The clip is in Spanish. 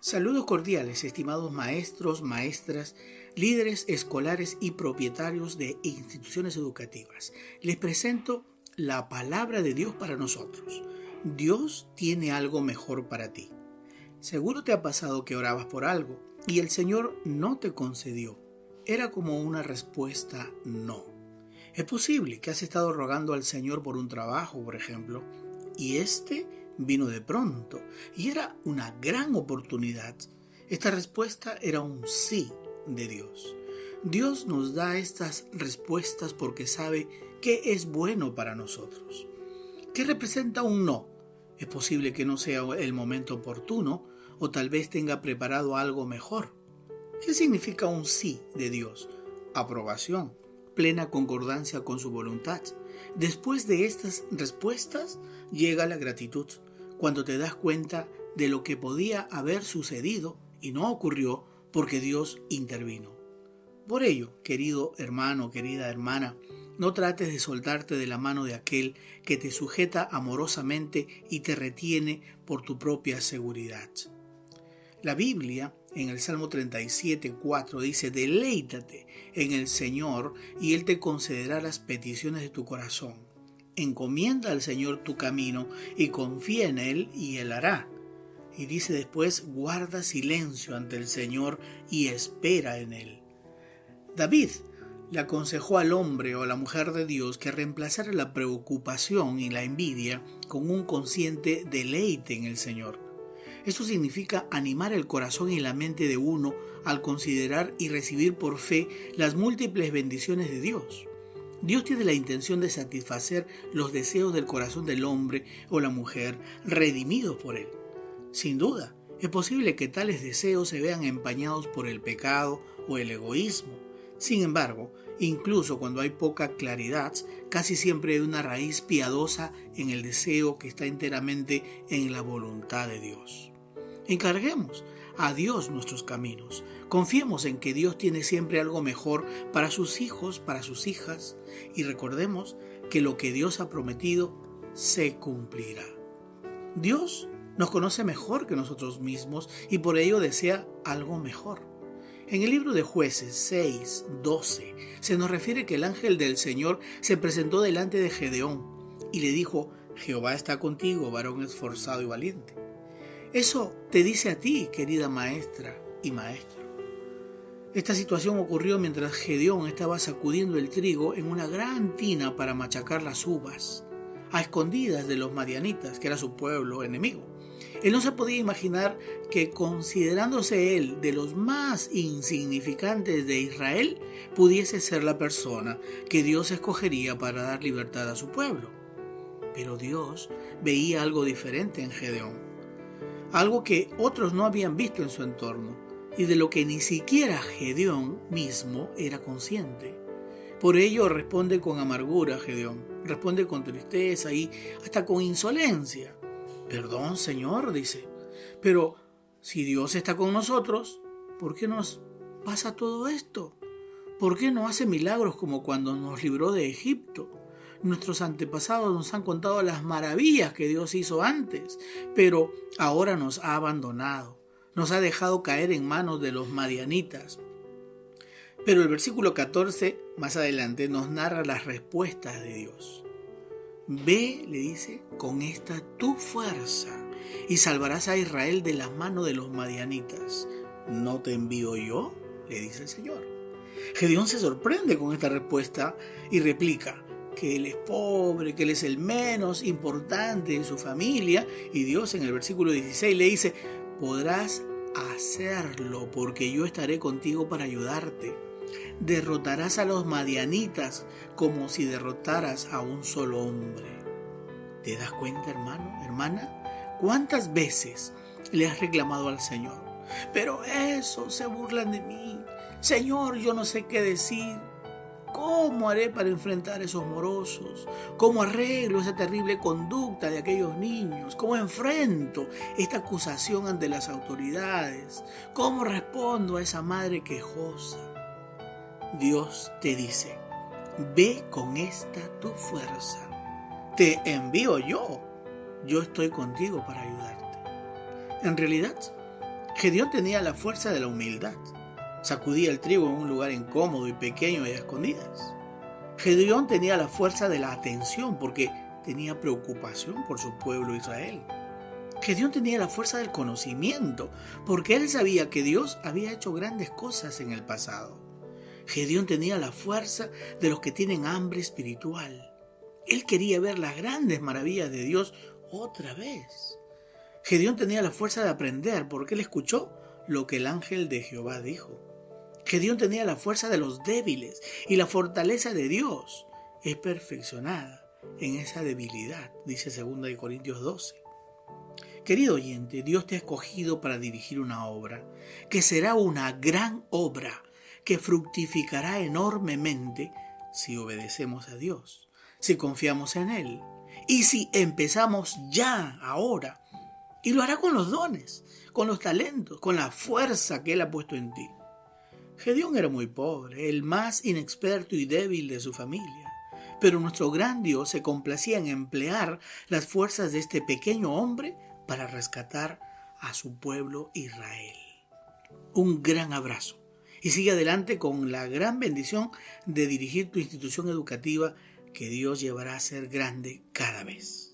Saludos cordiales, estimados maestros, maestras, líderes escolares y propietarios de instituciones educativas. Les presento la palabra de Dios para nosotros. Dios tiene algo mejor para ti. Seguro te ha pasado que orabas por algo y el Señor no te concedió. Era como una respuesta no. Es posible que has estado rogando al Señor por un trabajo, por ejemplo, y vino de pronto y era una gran oportunidad. Esta respuesta era un sí de Dios. Dios nos da estas respuestas porque sabe qué es bueno para nosotros. ¿Qué representa un no? Es posible que no sea el momento oportuno o tal vez tenga preparado algo mejor. ¿Qué significa un sí de Dios? Aprobación, plena concordancia con su voluntad. Después de estas respuestas llega la gratitud, cuando te das cuenta de lo que podía haber sucedido y no ocurrió porque Dios intervino. Por ello, querido hermano, querida hermana, no trates de soltarte de la mano de aquel que te sujeta amorosamente y te retiene por tu propia seguridad. La Biblia, en el Salmo 37:4, dice: deleítate en el Señor y Él te concederá las peticiones de tu corazón. Encomienda al Señor tu camino y confía en Él y Él hará. Y dice después: guarda silencio ante el Señor y espera en Él. David le aconsejó al hombre o a la mujer de Dios que reemplazara la preocupación y la envidia con un consciente deleite en el Señor. Esto significa animar el corazón y la mente de uno al considerar y recibir por fe las múltiples bendiciones de Dios. Dios tiene la intención de satisfacer los deseos del corazón del hombre o la mujer redimidos por Él. Sin duda, es posible que tales deseos se vean empañados por el pecado o el egoísmo. Sin embargo, incluso cuando hay poca claridad, casi siempre hay una raíz piadosa en el deseo que está enteramente en la voluntad de Dios. Encarguemos a Dios nuestros caminos. Confiemos en que Dios tiene siempre algo mejor para sus hijos, para sus hijas, y recordemos que lo que Dios ha prometido se cumplirá. Dios nos conoce mejor que nosotros mismos y por ello desea algo mejor. En el libro de Jueces 6:12 se nos refiere que el ángel del Señor se presentó delante de Gedeón y le dijo: Jehová está contigo, varón esforzado y valiente. Eso te dice a ti, querida maestra y maestro. Esta situación ocurrió mientras Gedeón estaba sacudiendo el trigo en una gran tina para machacar las uvas, a escondidas de los madianitas, que era su pueblo enemigo. Él no se podía imaginar que, considerándose él de los más insignificantes de Israel, pudiese ser la persona que Dios escogería para dar libertad a su pueblo. Pero Dios veía algo diferente en Gedeón, algo que otros no habían visto en su entorno y de lo que ni siquiera Gedeón mismo era consciente. Por ello responde con amargura Gedeón, responde con tristeza y hasta con insolencia. Perdón, Señor, dice, pero si Dios está con nosotros, ¿por qué nos pasa todo esto? ¿Por qué no hace milagros como cuando nos libró de Egipto? Nuestros antepasados nos han contado las maravillas que Dios hizo antes, pero ahora nos ha abandonado, nos ha dejado caer en manos de los madianitas. Pero el versículo 14, más adelante, nos narra las respuestas de Dios. Ve, le dice, con esta tu fuerza y salvarás a Israel de la mano de los madianitas. ¿No te envío yo?, le dice el Señor. Gedeón se sorprende con esta respuesta y replica que él es pobre, que él es el menos importante en su familia, y Dios en el versículo 16 le dice: podrás hacerlo porque yo estaré contigo para ayudarte. Derrotarás a los madianitas como si derrotaras a un solo hombre. ¿Te das cuenta, hermano, hermana? ¿Cuántas veces le has reclamado al Señor? Pero eso, se burlan de mí. Señor, yo no sé qué decir. ¿Cómo haré para enfrentar a esos morosos? ¿Cómo arreglo esa terrible conducta de aquellos niños? ¿Cómo enfrento esta acusación ante las autoridades? ¿Cómo respondo a esa madre quejosa? Dios te dice: ve con esta tu fuerza. Te envío yo. Yo estoy contigo para ayudarte. En realidad, Gedeón tenía la fuerza de la humildad. Sacudía el trigo en un lugar incómodo y pequeño y a escondidas. Gedeón tenía la fuerza de la atención porque tenía preocupación por su pueblo Israel. Gedeón tenía la fuerza del conocimiento porque él sabía que Dios había hecho grandes cosas en el pasado. Gedeón tenía la fuerza de los que tienen hambre espiritual. Él quería ver las grandes maravillas de Dios otra vez. Gedeón tenía la fuerza de aprender porque él escuchó lo que el ángel de Jehová dijo. Gedeón tenía la fuerza de los débiles y la fortaleza de Dios es perfeccionada en esa debilidad, dice 2 Corintios 12. Querido oyente, Dios te ha escogido para dirigir una obra, que será una gran obra, que fructificará enormemente si obedecemos a Dios, si confiamos en Él y si empezamos ya, ahora. Y lo hará con los dones, con los talentos, con la fuerza que Él ha puesto en ti. Gedeón era muy pobre, el más inexperto y débil de su familia. Pero nuestro gran Dios se complacía en emplear las fuerzas de este pequeño hombre para rescatar a su pueblo Israel. Un gran abrazo y sigue adelante con la gran bendición de dirigir tu institución educativa que Dios llevará a ser grande cada vez.